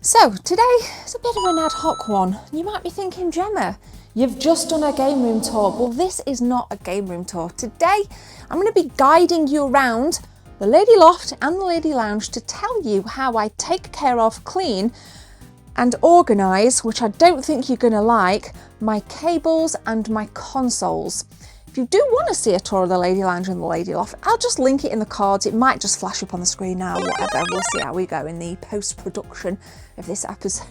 So today is a bit of an ad hoc one. You might be thinking, Gemma, you've just done a game room tour. Well, this is not a game room tour. Today, I'm going to be guiding you around the Lady Loft and the Lady Lounge to tell you how I take care of, clean and organise, which I don't think you're going to like, my cables and my consoles. If you do want to see a tour of the Lady Lounge and the Lady Loft, I'll just link it in the cards. It might just flash up on the screen now, whatever. We'll see how we go in the post-production of this episode.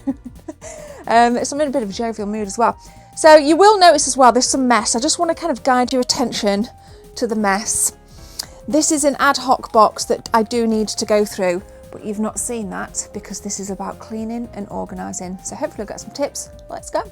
So I'm in a bit of a jovial mood as well. So you will notice as well, there's some mess. I just want to kind of guide your attention to the mess. This is an ad hoc box that I do need to go through, but you've not seen that because this is about cleaning and organising. So hopefully I'll get some tips. Let's go.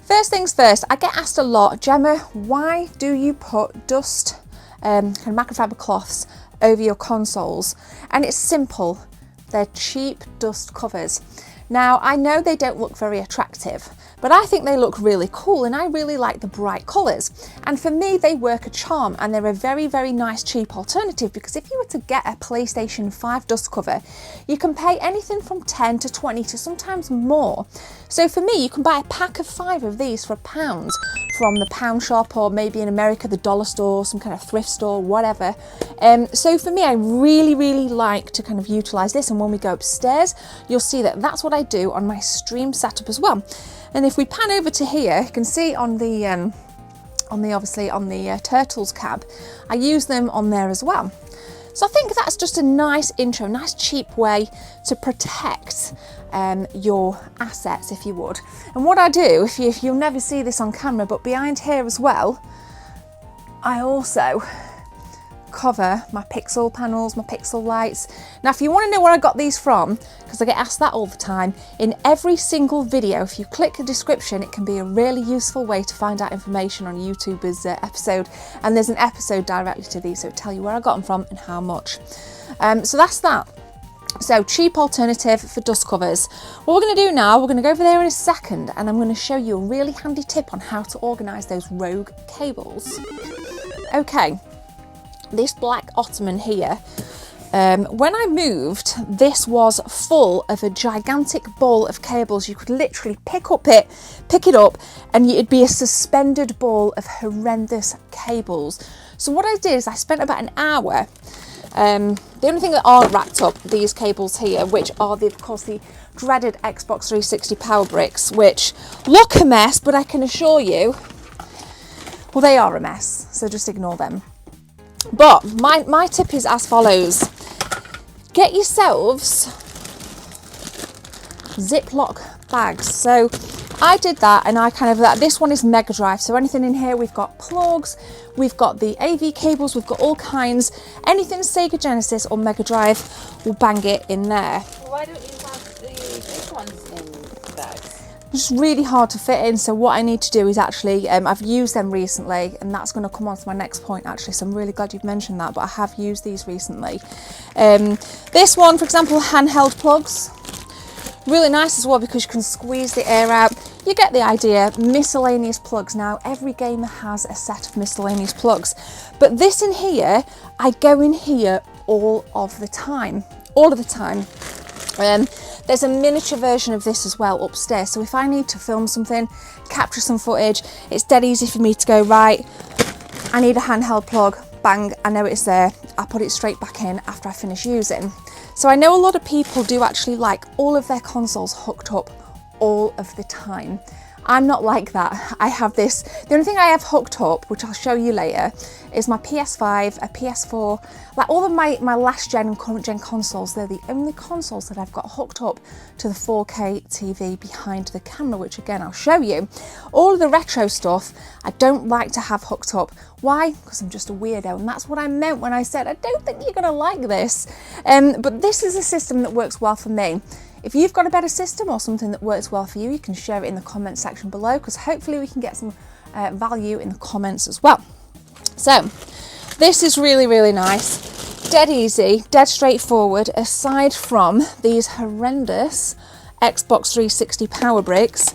First things first, I get asked a lot, Gemma, why do you put dust, kind of microfiber cloths over your consoles? And it's simple, they're cheap dust covers. Now, I know they don't look very attractive, but I think they look really cool and I really like the bright colours. And for me, they work a charm and they're a very, very nice cheap alternative because if you were to get a PlayStation 5 dust cover, you can pay anything from 10 to 20 to sometimes more. So for me, you can buy a pack of 5 of these for £1 from the pound shop or maybe in America, the dollar store, some kind of thrift store, whatever. So for me, I really, really like to kind of utilise this. And when we go upstairs, you'll see that that's what I do on my stream setup as well. And if we pan over to here, you can see on the Turtles cab, I use them on there as well. So I think that's just a nice intro, nice cheap way to protect your assets, if you would. And what I do, if you'll never see this on camera, but behind here as well, I also cover my pixel panels, my pixel lights. Now, if you want to know where I got these from, because I get asked that all the time, in every single video, if you click the description, it can be a really useful way to find out information on YouTuber's episode. And there's an episode directly to these, so it'll tell you where I got them from and how much. So that's that. So cheap alternative for dust covers. What we're going to do now, we're going to go over there in a second and I'm going to show you a really handy tip on how to organise those rogue cables. Okay. This black ottoman here, when I moved, this was full of a gigantic ball of cables. You could literally pick it up, and it'd be a suspended ball of horrendous cables. So what I did is I spent about an hour. The only thing that aren't wrapped up, these cables here, which are, of course, the dreaded Xbox 360 power bricks, which look a mess, but I can assure you, well, they are a mess, so just ignore them. But my tip is as follows. Get yourselves Ziploc bags. So I did that and this one is Mega Drive. So anything in here, we've got plugs, we've got the AV cables, we've got all kinds. Anything Sega Genesis or Mega Drive, we'll bang it in there. Why don't you have the big ones in bags? It's really hard to fit in, so what I need to do is actually, I've used them recently and that's going to come on to my next point actually, so I'm really glad you've mentioned that, but I have used these recently. This one, for example, handheld plugs, really nice as well because you can squeeze the air out. You get the idea. Miscellaneous plugs. Now every gamer has a set of miscellaneous plugs, but this in here, I go in here all of the time. There's a miniature version of this as well upstairs, so if I need to film something, capture some footage, it's dead easy for me to go, right, I need a handheld plug, bang, I know it's there, I put it straight back in after I finish using. So I know a lot of people do actually like all of their consoles hooked up all of the time. I'm not like that. I have this, the only thing I have hooked up, which I'll show you later, is my PS5, a PS4, like all of my last gen and current gen consoles, they're the only consoles that I've got hooked up to the 4K TV behind the camera, which again, I'll show you. All of the retro stuff, I don't like to have hooked up. Why? Because I'm just a weirdo, and that's what I meant when I said, I don't think you're gonna like this. But this is a system that works well for me. If you've got a better system or something that works well for you, you can share it in the comment section below because hopefully we can get some value in the comments as well. So this is really, really nice, dead easy, dead straightforward, aside from these horrendous Xbox 360 power bricks,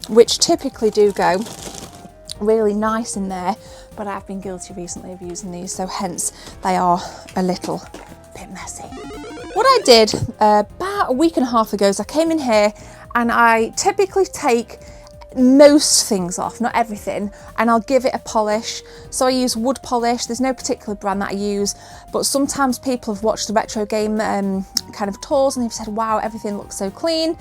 which typically do go really nice in there. but I've been guilty recently of using these, so hence they are a little bit messy. What I did about a week and a half ago is I came in here and I typically take most things off, not everything, and I'll give it a polish. So I use wood polish. There's no particular brand that I use, but sometimes people have watched the retro game kind of tours and they've said, wow, everything looks so clean.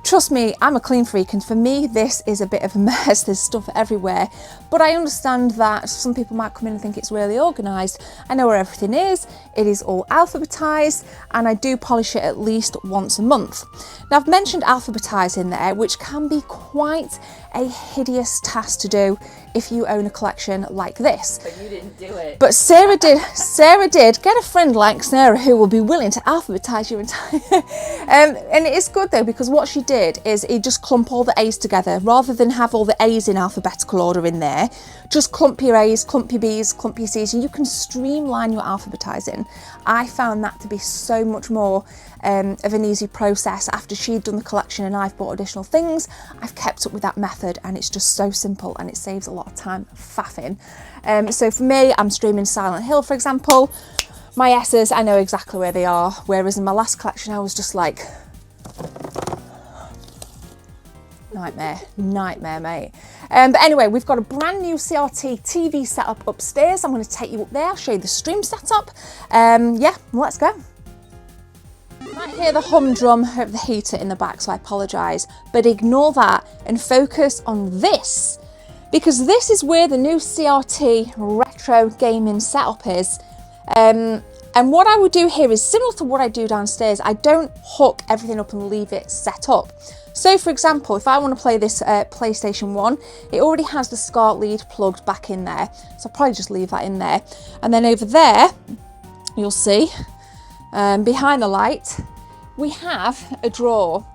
Trust me, I'm a clean freak, and for me this is a bit of a mess. There's stuff everywhere, but I understand that some people might come in and think it's really organised. I know where everything is. It is all alphabetised, and I do polish it at least once a month. Now I've mentioned alphabetised in there, which can be quite a hideous task to do if you own a collection like this. But you didn't do it. But Sarah did. Sarah did. Get a friend like Sarah who will be willing to alphabetise your entire... and it's good though, because what she did is it just clump all the A's together. Rather than have all the A's in alphabetical order in there, just clump your A's, clump your B's, clump your C's, and you can streamline your alphabetising. I found that to be so much more of an easy process. After she'd done the collection and I've bought additional things, I've kept up with that method, and it's just so simple and it saves a lot of time faffing. So for me, I'm streaming Silent Hill, for example. My S's, I know exactly where they are, whereas in my last collection I was just like, nightmare mate. But anyway, we've got a brand new CRT TV setup upstairs. I'm going to take you up there, I'll show you the stream setup. Yeah, let's go. You might hear the humdrum of the heater in the back, so I apologise, but ignore that and focus on this, because this is where the new CRT retro gaming setup is. And what I would do here is similar to what I do downstairs. I don't hook everything up and leave it set up. So for example, if I want to play this PlayStation 1, it already has the SCART lead plugged back in there, so I'll probably just leave that in there. And then over there, you'll see, behind the light, we have a drawer.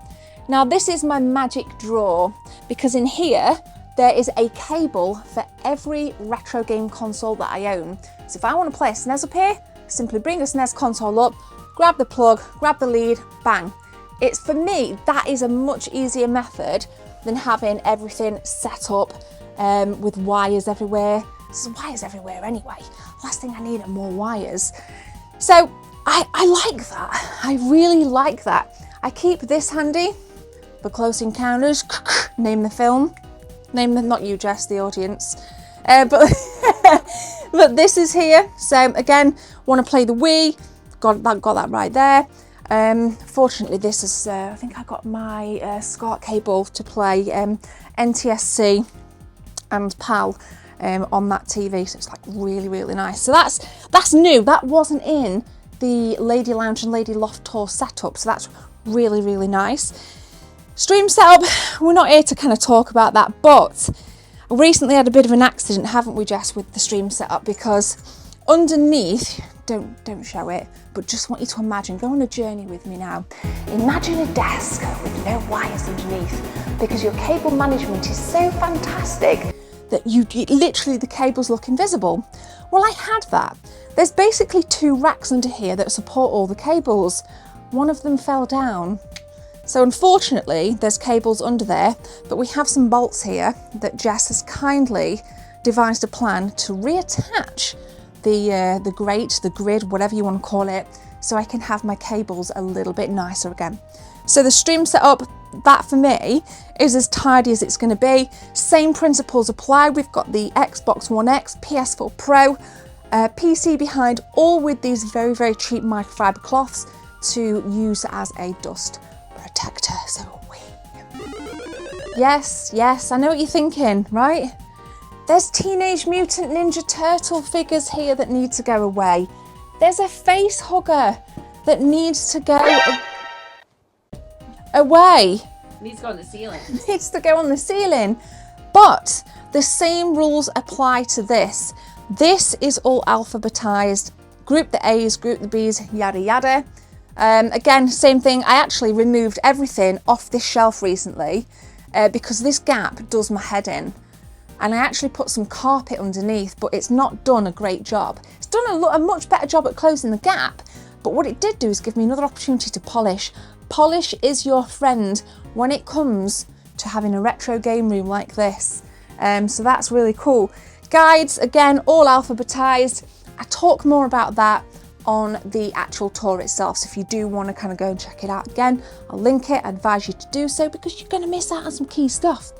Now this is my magic drawer, because in here there is a cable for every retro game console that I own. So if I want to play a SNES up here, simply bring the SNES console up, grab the plug, grab the lead, bang. It's, for me, that is a much easier method than having everything set up with wires everywhere. There's wires everywhere anyway. Last thing I need are more wires. So I like that. I really like that. I keep this handy for Close Encounters. Name the film. Name the, not you Jess, the audience. But this is here. So again, want to play the Wii. Got that right there. Fortunately, this is, I think I got my SCART cable to play NTSC and PAL on that TV, so it's like really nice. So that's new. That wasn't in the Lady Lounge and Lady Loft Tour setup, so that's really nice. Stream setup, we're not here to kind of talk about that, but I recently had a bit of an accident, haven't we, Jess, with the stream setup, because underneath, don't show it, but just want you to imagine, go on a journey with me now. Imagine a desk with no wires underneath, because your cable management is so fantastic that literally the cables look invisible. Well, I had that. There's basically 2 racks under here that support all the cables. One of them fell down. So unfortunately, there's cables under there, but we have some bolts here that Jess has kindly devised a plan to reattach the grate, the grid, whatever you want to call it, so I can have my cables a little bit nicer again. So the stream setup, that for me, is as tidy as it's going to be. Same principles apply. We've got the Xbox One X, PS4 Pro, PC behind, all with these very cheap microfiber cloths to use as a dust protector. So yes, I know what you're thinking, right? There's Teenage Mutant Ninja Turtle figures here that need to go away. There's a face hugger that needs to go away. Needs to go on the ceiling. Needs to go on the ceiling. But the same rules apply to this. This is all alphabetized. Group the A's, group the B's, yada yada. Again, same thing. I actually removed everything off this shelf recently because this gap does my head in. And I actually put some carpet underneath, but it's not done a great job. It's done a much better job at closing the gap, but what it did do is give me another opportunity to polish. Polish is your friend when it comes to having a retro game room like this. So that's really cool. Guides, again, all alphabetized. I talk more about that on the actual tour itself. So if you do want to kind of go and check it out again, I'll link it. I advise you to do so because you're going to miss out on some key stuff.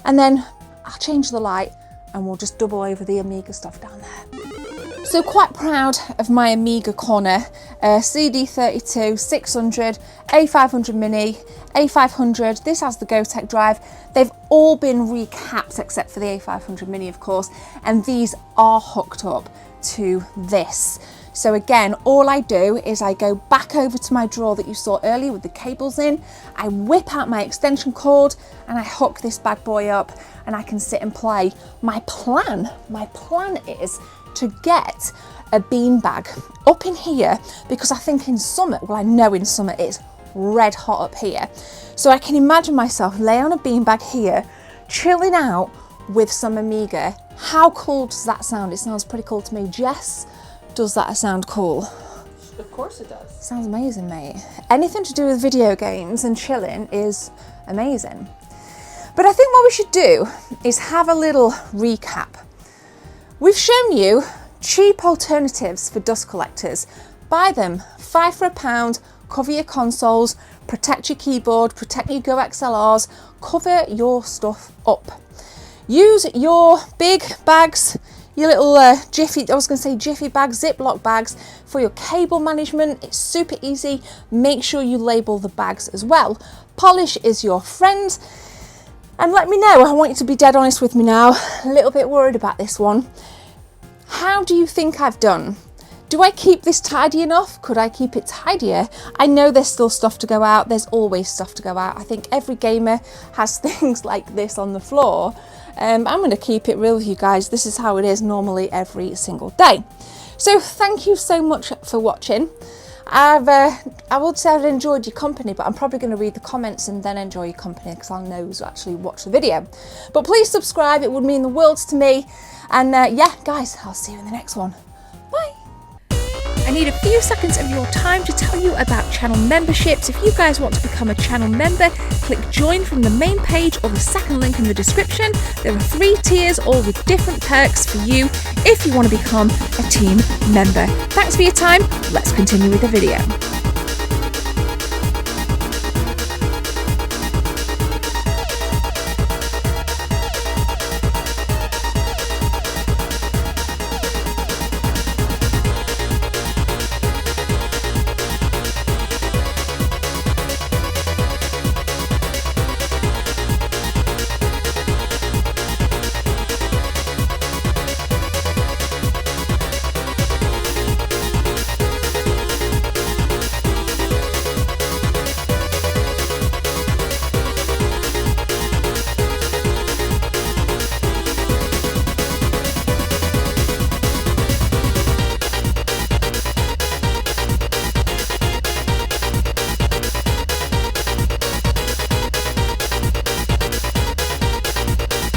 And then I'll change the light and we'll just double over the Amiga stuff down there. So quite proud of my Amiga Corner, CD32, 600, A500 Mini, A500, this has the GoTech drive. They've all been recapped except for the A500 Mini, of course, and these are hooked up to this. So again, all I do is I go back over to my drawer that you saw earlier with the cables in, I whip out my extension cord and I hook this bad boy up and I can sit and play. My plan is to get a beanbag up in here because I think in summer, well I know in summer it's red hot up here. So I can imagine myself lay on a beanbag here, chilling out with some Amiga. How cool does that sound? It sounds pretty cool to me. Jess, does that sound cool? Of course it does. Sounds amazing, mate. Anything to do with video games and chilling is amazing. But I think what we should do is have a little recap. We've shown you cheap alternatives for dust collectors. Buy them, 5 for £1, cover your consoles, protect your keyboard, protect your Go XLRs, cover your stuff up. Use your big bags, your little Jiffy bags, Ziploc bags for your cable management. It's super easy. Make sure you label the bags as well. Polish is your friend. And let me know, I want you to be dead honest with me now, a little bit worried about this one. How do you think I've done? Do I keep this tidy enough? Could I keep it tidier? I know there's still stuff to go out, there's always stuff to go out. I think every gamer has things like this on the floor. I'm going to keep it real with you guys. This is how it is normally every single day. So thank you so much for watching. I would say I've enjoyed your company, but I'm probably going to read the comments and then enjoy your company because I'll know who's actually watched the video. But please subscribe, it would mean the world to me. And yeah, guys, I'll see you in the next one. Bye. I need a few seconds of your time to tell you about channel memberships. If you guys want to become a channel member, click join from the main page or the second link in the description. There are 3 tiers, all with different perks for you if you want to become a team member. Thanks for your time. Let's continue with the video.